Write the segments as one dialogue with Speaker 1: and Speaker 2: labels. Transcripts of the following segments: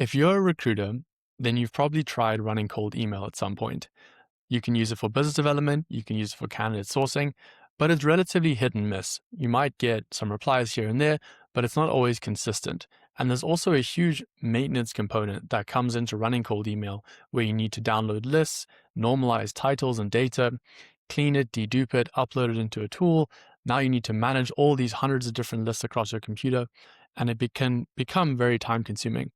Speaker 1: If you're a recruiter, then you've probably tried running cold email at some point. You can use it for business development, you can use it for candidate sourcing, but it's relatively hit and miss. You might get some replies here and there, but it's not always consistent. And there's also a huge maintenance component that comes into running cold email where you need to download lists, normalize titles and data, clean it, dedupe it, upload it into a tool. Now you need to manage all these hundreds of different lists across your computer, and can become very time consuming.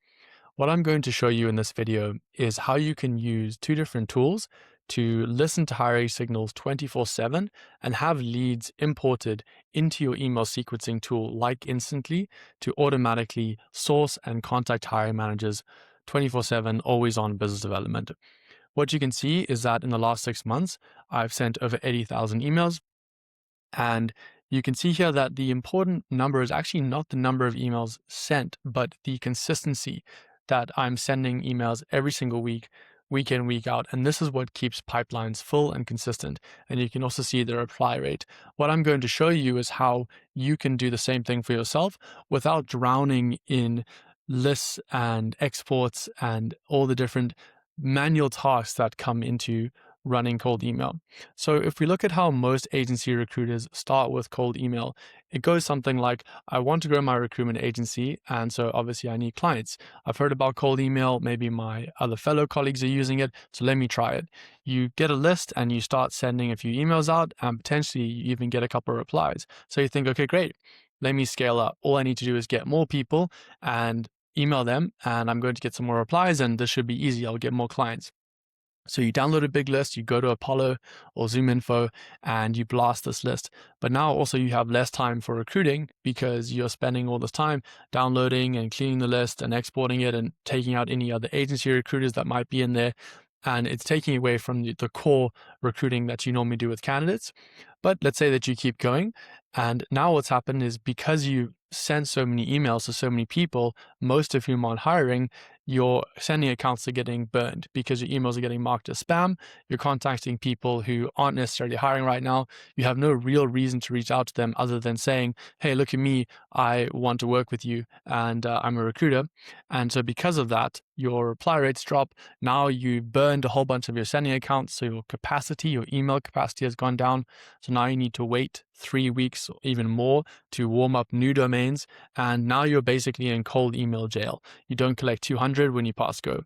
Speaker 1: What I'm going to show you in this video is how you can use two different tools to listen to hiring signals 24/7 and have leads imported into your email sequencing tool like Instantly to automatically source and contact hiring managers 24/7, always on business development. What you can see is that in the last 6 months, I've sent over 80,000 emails, and you can see here that the important number is actually not the number of emails sent, but the consistency that I'm sending emails every single week, week in, week out. And this is what keeps pipelines full and consistent. And you can also see the reply rate. What I'm going to show you is how you can do the same thing for yourself without drowning in lists and exports and all the different manual tasks that come into running cold email. So if we look at how most agency recruiters start with cold email, it goes something like, I want to grow my recruitment agency, and so obviously I need clients. I've heard about cold email, maybe my other fellow colleagues are using it, so let me try it. You get a list and you start sending a few emails out, and potentially you even get a couple of replies. So you think, okay, great, let me scale up. All I need to do is get more people and email them, and I'm going to get some more replies, and this should be easy. I'll get more clients. So you download a big list, you go to Apollo or Zoom Info, and you blast this list. But now also you have less time for recruiting because you're spending all this time downloading and cleaning the list and exporting it and taking out any other agency recruiters that might be in there. And it's taking away from the core recruiting that you normally do with candidates. But let's say that you keep going. And now what's happened is because you send so many emails to so many people, most of whom aren't hiring, your sending accounts are getting burned because your emails are getting marked as spam. You're contacting people who aren't necessarily hiring right now. You have no real reason to reach out to them other than saying, hey, look at me, I want to work with you, and I'm a recruiter. And so because of that, your reply rates drop. Now you burned a whole bunch of your sending accounts, so your capacity, your email capacity has gone down. So now you need to wait 3 weeks or even more to warm up new domains. And now you're basically in cold email jail. You don't collect 200 when you pass go.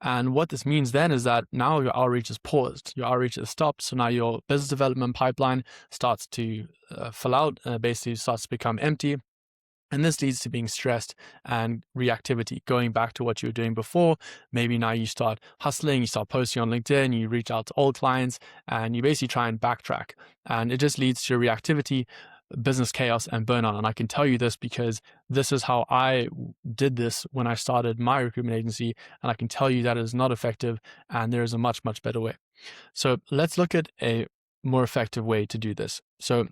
Speaker 1: And what this means then is that now your outreach is paused, your outreach is stopped. So now your business development pipeline starts to fill out, basically starts to become empty. And this leads to being stressed and reactivity, going back to what you were doing before. Maybe now you start hustling, you start posting on LinkedIn, you reach out to old clients, and you basically try and backtrack. And it just leads to reactivity, business chaos, and burnout. And I can tell you this because this is how I did this when I started my recruitment agency. And I can tell you that it is not effective, and there is a much, much better way. So let's look at a more effective way to do this. So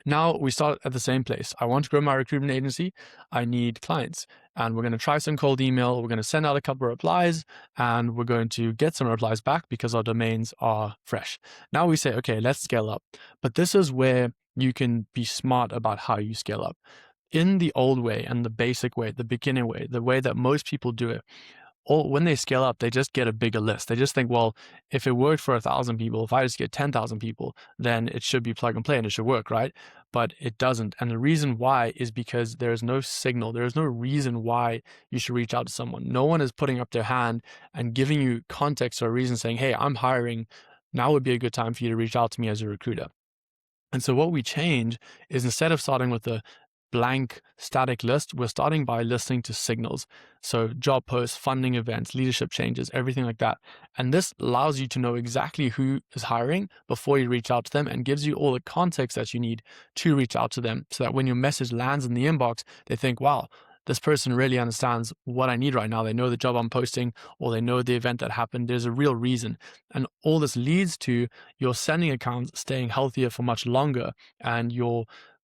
Speaker 1: now we start at the same place. I want to grow my recruitment agency. I need clients, and we're going to try some cold email. We're going to send out a couple of replies, and we're going to get some replies back because our domains are fresh. Now we say, okay, let's scale up. But this is where you can be smart about how you scale up. In the old way and the basic way, the beginner way, the way that most people do it, or when they scale up, they just get a bigger list. They just think, well, if it worked for 1,000 people, if I just get 10,000 people, then it should be plug and play and it should work, right? But it doesn't. And the reason why is because there is no signal. There is no reason why you should reach out to someone. No one is putting up their hand and giving you context or a reason saying, hey, I'm hiring. Now would be a good time for you to reach out to me as a recruiter. And so what we change is instead of starting with a blank static list, we're starting by listening to signals. So job posts, funding events, leadership changes, everything like that. And this allows you to know exactly who is hiring before you reach out to them and gives you all the context that you need to reach out to them so that when your message lands in the inbox, they think, wow, this person really understands what I need right now. They know the job I'm posting, or they know the event that happened. There's a real reason. And all this leads to your sending accounts staying healthier for much longer, and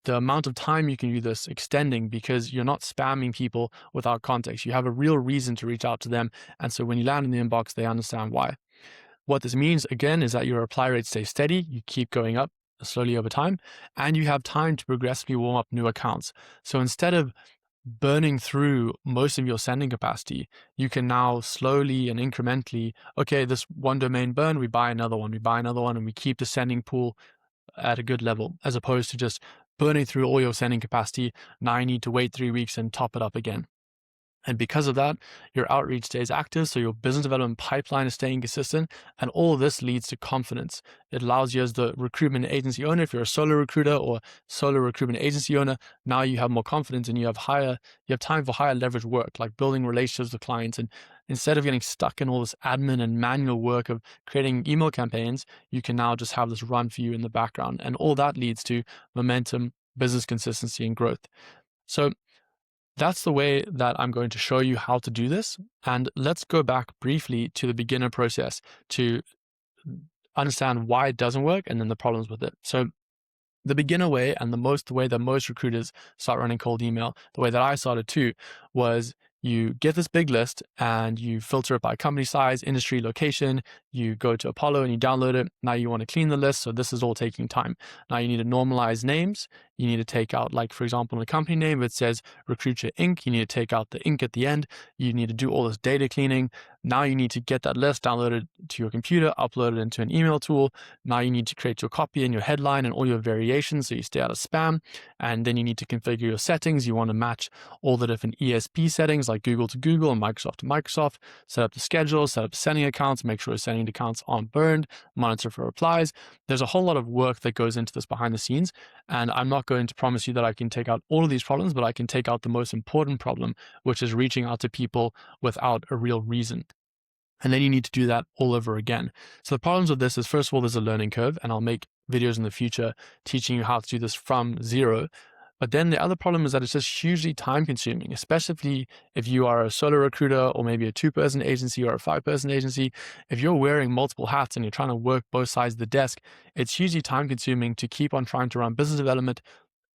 Speaker 1: the amount of time you can do this extending because you're not spamming people without context. You have a real reason to reach out to them. And so when you land in the inbox, they understand why. What this means, again, is that your reply rate stays steady. You keep going up slowly over time, and you have time to progressively warm up new accounts. So instead of burning through most of your sending capacity, you can now slowly and incrementally, okay, this one domain burned, we buy another one, and we keep the sending pool at a good level, as opposed to just burning through all your sending capacity. Now you need to wait 3 weeks and top it up again. And because of that, your outreach stays active, so your business development pipeline is staying consistent, and all of this leads to confidence. It allows you as the recruitment agency owner, if you're a solo recruiter or solo recruitment agency owner, now you have more confidence and you have time for higher leverage work, like building relationships with clients. And instead of getting stuck in all this admin and manual work of creating email campaigns, you can now just have this run for you in the background. And all that leads to momentum, business consistency, and growth. So that's the way that I'm going to show you how to do this. And let's go back briefly to the beginner process to understand why it doesn't work and then the problems with it. So the beginner way, and the way that most recruiters start running cold email, the way that I started too, was you get this big list and you filter it by company size, industry, location. You go to Apollo and you download it. Now you want to clean the list. So this is all taking time. Now you need to normalize names. You need to take out, like, for example, in the company name, it says Recruitcha Inc. You need to take out the Inc. at the end. You need to do all this data cleaning. Now you need to get that list downloaded to your computer, upload it into an email tool. Now you need to create your copy and your headline and all your variations so you stay out of spam. And then you need to configure your settings. You want to match all the different ESP settings like Google to Google and Microsoft to Microsoft, set up the schedule, set up sending accounts, make sure sending accounts aren't burned, monitor for replies. There's a whole lot of work that goes into this behind the scenes. And I'm not going to promise you that I can take out all of these problems, but I can take out the most important problem, which is reaching out to people without a real reason. And then you need to do that all over again. So the problems with this is, first of all, there's a learning curve, and I'll make videos in the future teaching you how to do this from zero. But then the other problem is that it's just hugely time consuming, especially if you are a solo recruiter or maybe a 2-person agency or a 5-person agency. If you're wearing multiple hats and you're trying to work both sides of the desk, it's hugely time consuming to keep on trying to run business development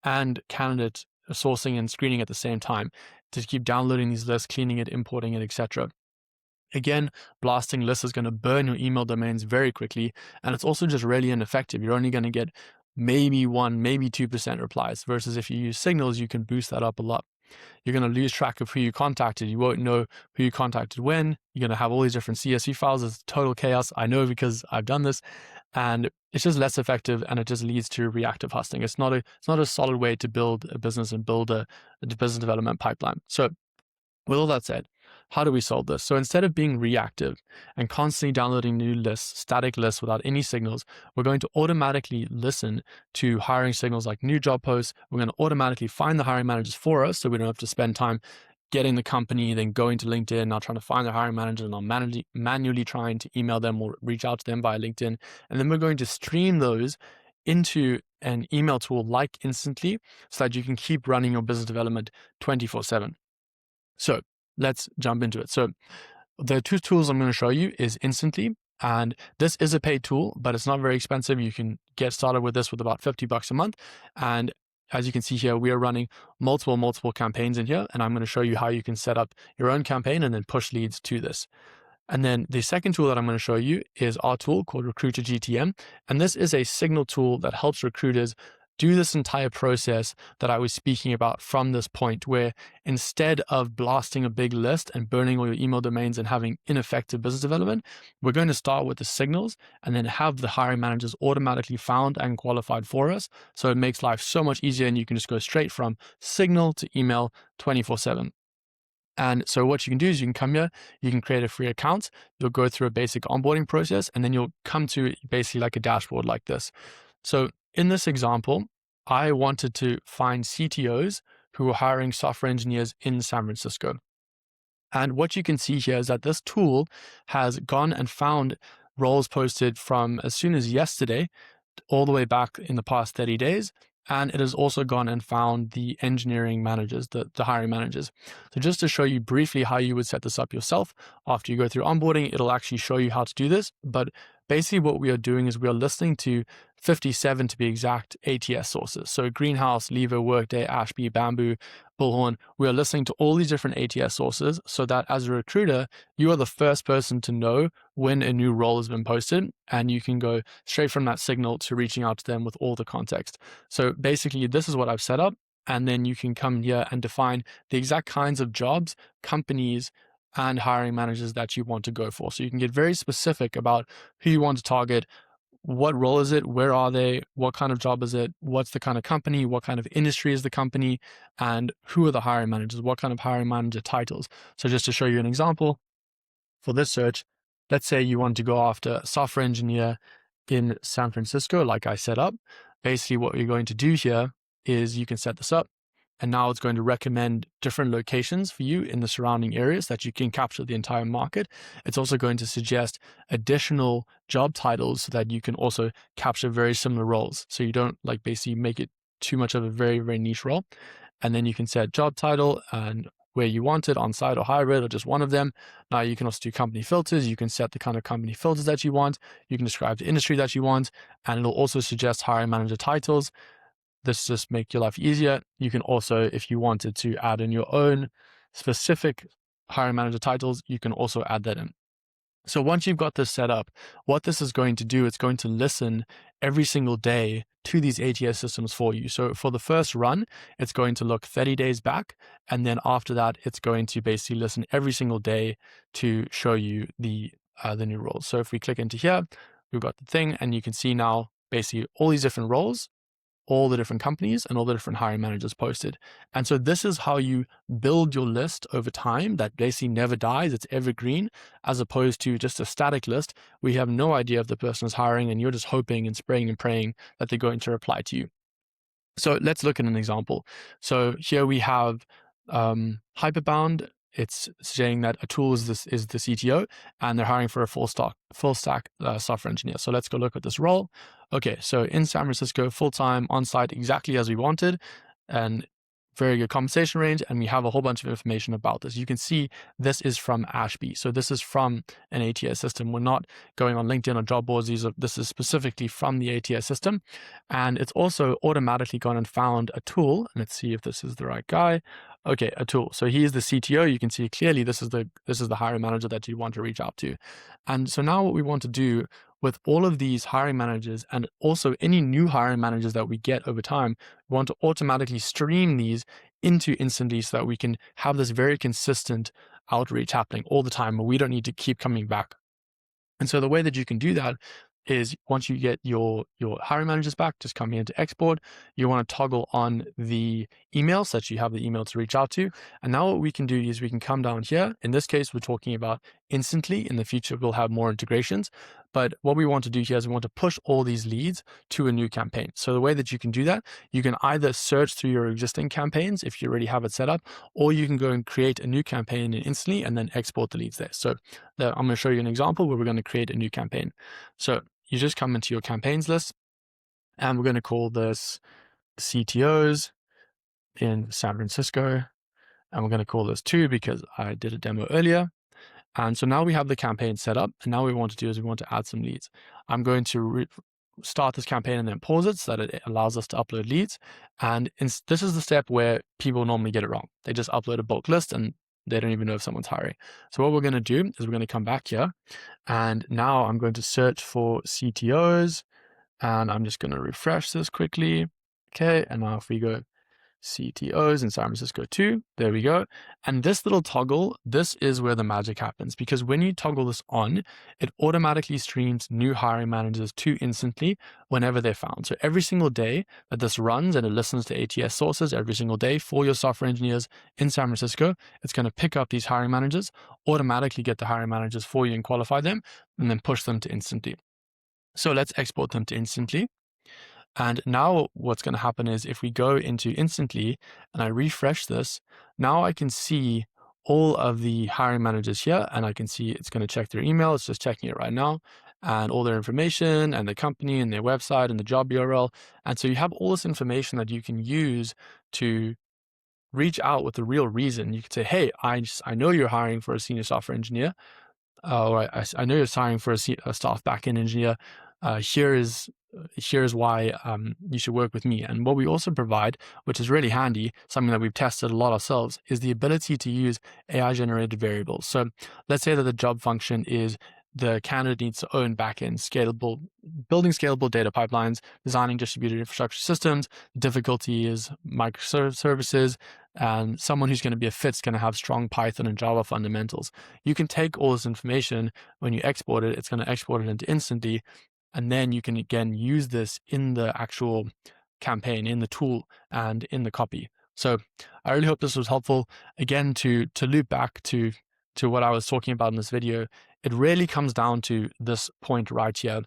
Speaker 1: and candidate sourcing and screening at the same time, to keep downloading these lists, cleaning it, importing it, etc. Again, blasting lists is going to burn your email domains very quickly, and it's also just really ineffective. You're only going to get maybe 1, maybe 2% replies, versus if you use signals, you can boost that up a lot. You're going to lose track of who you contacted. You won't know who you contacted when. You're going to have all these different CSV files. It's total chaos. I know because I've done this, and it's just less effective, and it just leads to reactive hustling. It's not a solid way to build a business and build a business development pipeline. So with all that said, how do we solve this? So instead of being reactive and constantly downloading new lists, static lists without any signals, we're going to automatically listen to hiring signals like new job posts. We're going to automatically find the hiring managers for us, so we don't have to spend time getting the company, then going to LinkedIn, now trying to find the hiring manager, and now manually trying to email them or reach out to them via LinkedIn. And then we're going to stream those into an email tool like Instantly, so that you can keep running your business development 24/7. So let's jump into it. So the 2 tools I'm going to show you is Instantly, and this is a paid tool, but it's not very expensive. You can get started with this with about $50 a month. And as you can see here, we are running multiple campaigns in here, and I'm going to show you how you can set up your own campaign and then push leads to this. And then the second tool that I'm going to show you is our tool called Recruitcha GTM. And this is a signal tool that helps recruiters do this entire process that I was speaking about from this point, where instead of blasting a big list and burning all your email domains and having ineffective business development, we're going to start with the signals and then have the hiring managers automatically found and qualified for us. So it makes life so much easier, and you can just go straight from signal to email 24/7. And so what you can do is you can come here, you can create a free account, you'll go through a basic onboarding process, and then you'll come to basically like a dashboard like this. So in this example, I wanted to find CTOs who were hiring software engineers in San Francisco. And what you can see here is that this tool has gone and found roles posted from as soon as yesterday all the way back in the past 30 days. And it has also gone and found the engineering managers, the hiring managers. So just to show you briefly how you would set this up yourself, after you go through onboarding, it'll actually show you how to do this. But basically what we are doing is we are listening to 57 to be exact ATS sources. So Greenhouse, Lever, Workday, Ashby, Bamboo, Bullhorn. We are listening to all these different ATS sources so that as a recruiter, you are the first person to know when a new role has been posted, and you can go straight from that signal to reaching out to them with all the context. So basically this is what I've set up. And then you can come here and define the exact kinds of jobs, companies, and hiring managers that you want to go for. So you can get very specific about who you want to target, what role is it, where are they, what kind of job is it, what's the kind of company, what kind of industry is the company, and who are the hiring managers, what kind of hiring manager titles. So just to show you an example, for this search, let's say you want to go after a software engineer in San Francisco, like I set up. Basically, what you're going to do here is you can set this up, and now it's going to recommend different locations for you in the surrounding areas that you can capture the entire market. It's also going to suggest additional job titles so that you can also capture very similar roles. So you don't like basically make it too much of a very, very niche role. And then you can set job title and where you want it, on-site or hybrid, or just one of them. Now you can also do company filters. You can set the kind of company filters that you want. You can describe the industry that you want, and it'll also suggest hiring manager titles. This just make your life easier. You can also, if you wanted to add in your own specific hiring manager titles, you can also add that in. So once you've got this set up, what this is going to do, it's going to listen every single day to these ATS systems for you. So for the first run, it's going to look 30 days back. And then after that, it's going to basically listen every single day to show you the new roles. So if we click into here, we've got the thing, and you can see now basically all these different roles, all the different companies, and all the different hiring managers posted. And so this is how you build your list over time that basically never dies. It's evergreen, as opposed to just a static list where you have no idea if the person is hiring and you're just hoping and spraying and praying that they're going to reply to you. So let's look at an example. So here we have Hyperbound. It's saying that Atul is the CTO, and they're hiring for a full stack software engineer. So let's go look at this role. Okay, so in San Francisco, full-time, on-site, exactly as we wanted, and very good compensation range, and we have a whole bunch of information about this. You can see this is from Ashby. So this is from an ATS system. We're not going on LinkedIn or job boards. This is specifically from the ATS system. And it's also automatically gone and found Atul. Let's see if this is the right guy. Okay, Atul. So he is the CTO. You can see clearly this is the hiring manager that you want to reach out to. And so now what we want to do with all of these hiring managers, and also any new hiring managers that we get over time, we want to automatically stream these into Instantly so that we can have this very consistent outreach happening all the time, where we don't need to keep coming back. And so the way that you can do that is, once you get your hiring managers back, just come here to export. You want to toggle on the email so that you have the email to reach out to. And now what we can do is we can come down here. In this case, we're talking about Instantly. In the future, we'll have more integrations. But what we want to do here is we want to push all these leads to a new campaign. So the way that you can do that, you can either search through your existing campaigns if you already have it set up, or you can go and create a new campaign in Instantly and then export the leads there. So I'm going to show you an example where we're going to create a new campaign. So you just come into your campaigns list, and we're going to call this CTOs in San Francisco. And we're going to call this 2 because I did a demo earlier. And so now we have the campaign set up, and now what we want to do is we want to add some leads. I'm going to start this campaign and then pause it so that it allows us to upload leads. And this is the step where people normally get it wrong. They just upload a bulk list and they don't even know if someone's hiring. So what we're going to do is we're going to come back here, and now I'm going to search for CTOs, and I'm just going to refresh this quickly. Okay, and now if we go CTOs in San Francisco 2, there we go. And this little toggle, this is where the magic happens, because when you toggle this on, it automatically streams new hiring managers to Instantly whenever they're found. So every single day that this runs, and it listens to ATS sources every single day for your software engineers in San Francisco, it's going to pick up these hiring managers, automatically get the hiring managers for you and qualify them, and then push them to Instantly. So let's export them to Instantly. And now what's going to happen is if we go into Instantly and I refresh this, now I can see all of the hiring managers here, and I can see it's going to check their email. It's just checking it right now, and all their information and the company and their website and the job URL. And so you have all this information that you can use to reach out with the real reason. You could say, hey, I know you're hiring for a senior software engineer, or I know you're hiring for a staff backend engineer. Here's why you should work with me. And what we also provide, which is really handy, something that we've tested a lot ourselves, is the ability to use AI generated variables. So let's say that the job function is the candidate needs to own backend building scalable data pipelines, designing distributed infrastructure systems. The difficulty is microservices, and someone who's going to be a fit is going to have strong Python and Java fundamentals. You can take all this information when you export it, it's going to export it into Instantly, and then you can again use this in the actual campaign, in the tool, and in the copy. So I really hope this was helpful. Again, to loop back to what I was talking about in this video, it really comes down to this point right here.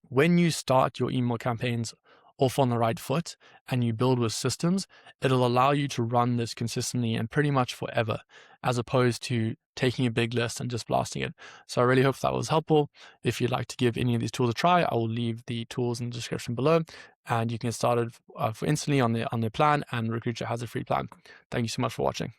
Speaker 1: When you start your email campaigns off on the right foot and you build with systems, it'll allow you to run this consistently and pretty much forever, as opposed to taking a big list and just blasting it. So I really hope that was helpful. If you'd like to give any of these tools a try, I will leave the tools in the description below, and you can get started for Instantly on the plan, and Recruitcha has a free plan. Thank you so much for watching.